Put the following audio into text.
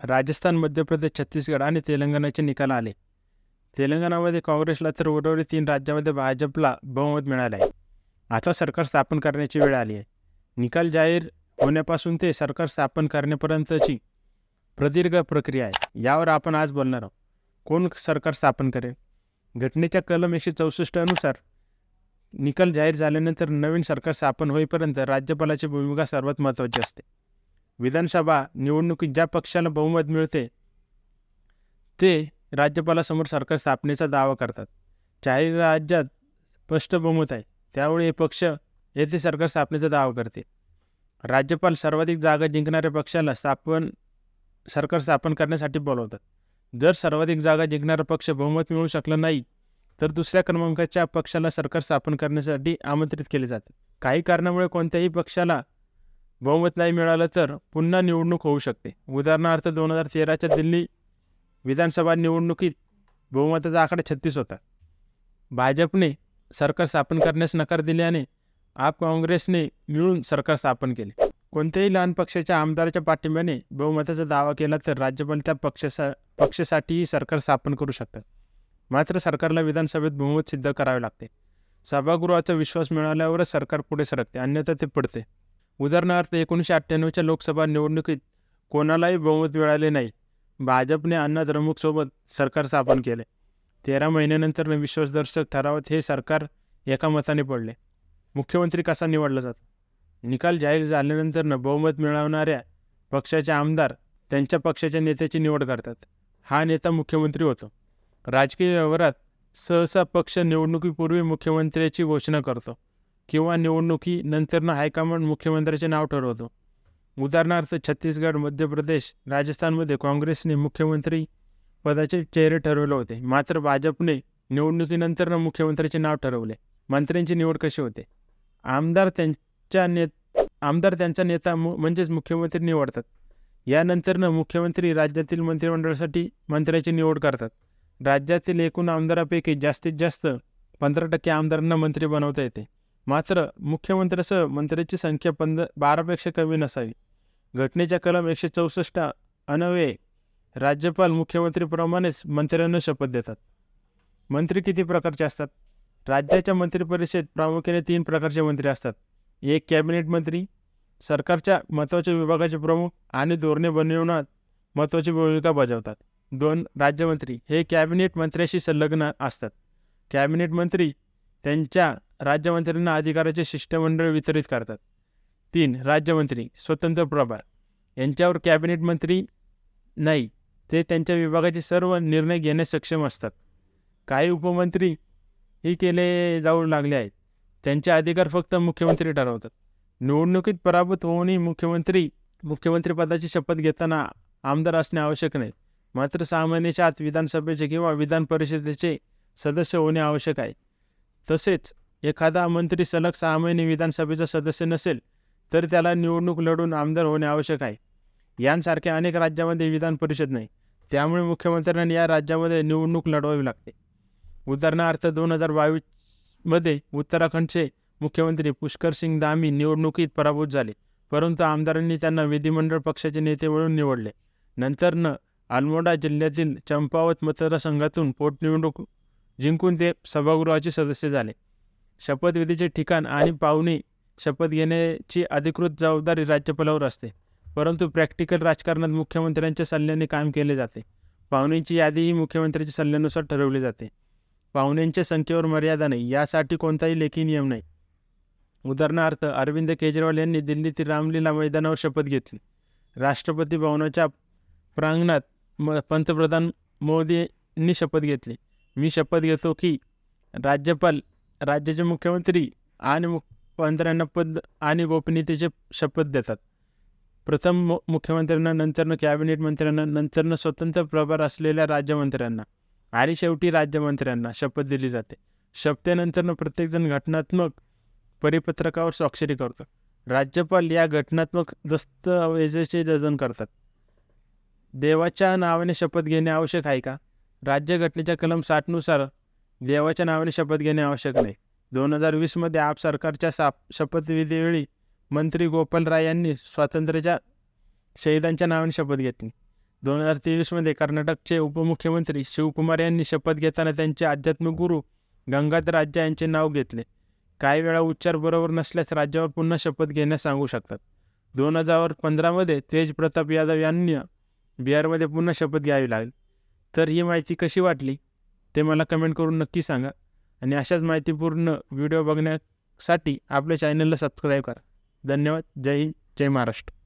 राजस्थान, मध्य प्रदेश, छत्तीसगड आणि तेलंगणाचे निकाल आले. तेलंगणामध्ये काँग्रेसला तर उर्वरित 3 राज्यामध्ये भाजपला बहुमत मिळाले आहे. आता सरकार स्थापन करण्याची वेळ आली आहे. निकाल जाहीर होण्यापासून ते सरकार स्थापन करण्यापर्यंतची प्रदीर्घ प्रक्रिया आहे. यावर आपण आज बोलणार आहोत. कोण सरकार स्थापन करेल? घटनेच्या कलम 164 अनुसार निकाल जाहीर झाल्यानंतर नवीन सरकार स्थापन होईपर्यंत राज्यपालाची भूमिका सर्वात महत्त्वाची असते. विधानसभा निवडणुकीत ज्या पक्षाला बहुमत मिळते ते राज्यपालासमोर सरकार स्थापनेचा दावा करतात. 4 राज्यात स्पष्ट बहुमत आहे, त्यामुळे हे पक्ष येथे सरकार स्थापनेचा दावा करते. राज्यपाल सर्वाधिक जागा जिंकणाऱ्या पक्षाला सरकार स्थापन करण्यासाठी बोलवतात. जर सर्वाधिक जागा जिंकणारा पक्ष बहुमत मिळवू शकला नाही तर दुसऱ्या क्रमांकाच्या पक्षाला सरकार स्थापन करण्यासाठी आमंत्रित केले जाते. काही कारणामुळे कोणत्याही पक्षाला बहुमत नाही मिळालं तर पुन्हा निवडणूक होऊ शकते. उदाहरणार्थ 2013च्या दिल्ली विधानसभा निवडणुकीत बहुमताचा आकडा 36 होता. भाजपने सरकार स्थापन करण्यास नकार दिल्याने आप काँग्रेसने मिळून सरकार स्थापन केले. कोणत्याही लहान पक्षाच्या आमदाराच्या पाठिंब्याने बहुमताचा दावा केला तर राज्यपाल त्या पक्षासाठीही सरकार स्थापन करू शकतात. मात्र सरकारला विधानसभेत बहुमत सिद्ध करावे लागते. सभागृहाचा विश्वास मिळाल्यावरच सरकार पुढे सरकते, अन्यथा ते पडते. उदाहरणार्थ 1998च्या लोकसभा निवडणुकीत कोणालाही बहुमत मिळाले नाही. भाजपने अण्णा द्रमुकसोबत सरकार स्थापन केले. 13 महिन्यानंतर विश्वासदर्शक ठरावात हे सरकार एका मताने पडले. मुख्यमंत्री कसा निवडला जातो? निकाल जाहीर झाल्यानंतर बहुमत मिळवणाऱ्या पक्षाचे आमदार त्यांच्या पक्षाच्या नेत्याची निवड करतात. हा नेता मुख्यमंत्री होतो. राजकीय व्यवहारात सहसा पक्ष निवडणुकीपूर्वी मुख्यमंत्र्याची घोषणा करतो किंवा निवडणुकीनंतर हायकमांड मुख्यमंत्र्याचे नाव ठरवतो. उदाहरणार्थ छत्तीसगड, मध्य प्रदेश, राजस्थानमध्ये काँग्रेसने मुख्यमंत्री पदाचे चेहरे ठरवले होते. मात्र भाजपने निवडणुकीनंतर मुख्यमंत्र्याचे नाव ठरवले. मंत्र्यांची निवड कशी होते? आमदार त्यांचा नेता म्हणजेच मुख्यमंत्री निवडतात. यानंतर मुख्यमंत्री राज्यातील मंत्रिमंडळासाठी मंत्र्याची निवड करतात. राज्यातील एकूण आमदारापैकी जास्तीत जास्त 15% आमदारांना मंत्री बनवता येते. मात्र मुख्यमंत्र्यासह मंत्र्यांची संख्या 12पेक्षा कमी नसावी. घटनेच्या कलम 164 अन्वये राज्यपाल मुख्यमंत्रीप्रमाणेच मंत्र्यांना शपथ देतात. मंत्री किती प्रकारचे असतात? राज्याच्या मंत्रिपरिषदेत प्रामुख्याने 3 प्रकारचे मंत्री असतात. 1 कॅबिनेट मंत्री, सरकारच्या महत्त्वाच्या विभागाचे प्रमुख आणि धोरणे बनवण्यात महत्त्वाची भूमिका बजावतात. 2 राज्यमंत्री, हे कॅबिनेट मंत्र्याशी संलग्न असतात. कॅबिनेट मंत्री त्यांच्या राज्यमंत्र्यांना अधिकाराचे शिष्टमंडळ वितरित करतात. 3 राज्यमंत्री, स्वतंत्र प्रभार, यांच्यावर कॅबिनेट मंत्री नाही, ते त्यांच्या विभागाचे सर्व निर्णय घेण्यास सक्षम असतात. काही उपमंत्री ही केले जाऊ लागले आहेत. त्यांचे अधिकार फक्त मुख्यमंत्री ठरवतात. निवडणुकीत पराभूत होऊनही मुख्यमंत्री पदाची शपथ घेताना आमदार असणे आवश्यक नाही. मात्र 6 महिन्याच्या आत विधानसभेचे किंवा विधान परिषदेचे सदस्य होणे आवश्यक आहे. तसेच एखादा मंत्री सलग 6 महिने विधानसभेचा सदस्य नसेल तर त्याला निवडणूक लढून आमदार होणे आवश्यक आहे. यांसारख्या अनेक राज्यामध्ये विधान परिषद नाही, त्यामुळे मुख्यमंत्र्यांना या राज्यामध्ये निवडणूक लढवावी लागते. उदाहरणार्थ 2022मध्ये उत्तराखंडचे मुख्यमंत्री पुष्कर सिंग धामी निवडणुकीत पराभूत झाले, परंतु आमदारांनी त्यांना विधिमंडळ पक्षाचे नेते म्हणून निवडले. नंतर अल्मोडा जिल्ह्यातील चंपावत मतदारसंघातून पोटनिवडणूक जिंकून ते सभागृहाचे सदस्य झाले. शपथविधीचे ठिकाण आणि पाहुणे शपथ घेण्याची अधिकृत जबाबदारी राज्यपालावर असते, परंतु प्रॅक्टिकल राजकारणात मुख्यमंत्र्यांच्या सल्ल्याने काम केले जाते. पाहुण्यांची यादीही मुख्यमंत्र्यांच्या सल्ल्यानुसार ठरवली जाते. पाहुण्यांच्या संख्येवर मर्यादा नाही, यासाठी कोणताही लेखी नियम नाही. उदाहरणार्थ अरविंद केजरीवाल यांनी दिल्लीतील रामलीला मैदानावर शपथ घेतली. राष्ट्रपती भवनाच्या प्रांगणात पंतप्रधान मोदींनी शपथ घेतली. मी शपथ घेतो की राज्यपाल राज्याचे मुख्यमंत्री आणि मंत्र्यांना पद आणि गोपनीयतेचे शपथ देतात. प्रथम मुख्यमंत्र्यांना, नंतर कॅबिनेट मंत्र्यांना, नंतर स्वतंत्र प्रभार असलेल्या राज्यमंत्र्यांना आणि शेवटी राज्यमंत्र्यांना शपथ दिली जाते. शपथेनंतर प्रत्येकजण घटनात्मक परिपत्रकावर स्वाक्षरी करतो. राज्यपाल या घटनात्मक दस्तऐवजाचे जतन करतात. देवाच्या नावाने शपथ घेणे आवश्यक आहे का? राज्यघटनेच्या कलम 60 नुसार देवाच्या नावाने शपथ घेणे आवश्यक नाही. 2020मध्ये आप सरकारच्या शपथविधीवेळी मंत्री गोपाल राय यांनी स्वातंत्र्याच्या शहीदांच्या नावाने शपथ घेतली. 2023मध्ये कर्नाटकचे उपमुख्यमंत्री शिवकुमार यांनी शपथ घेताना त्यांचे आध्यात्मिक गुरु गंगाधराज्य यांचे नाव घेतले. काही वेळा उच्चार बरोबर नसल्यास राज्यावर पुन्हा शपथ घेण्यास सांगू शकतात. 2015मध्ये तेज प्रताप यादव यांना बिहारमध्ये पुन्हा शपथ घ्यावी लागली. तर ही माहिती कशी वाटली ते मला कमेंट करून नक्की सांगा आणि अशाच माहितीपूर्ण व्हिडिओ बघण्यासाठी आपल्या चॅनलला सबस्क्राईब करा. धन्यवाद. जय हिंद, जय महाराष्ट्र.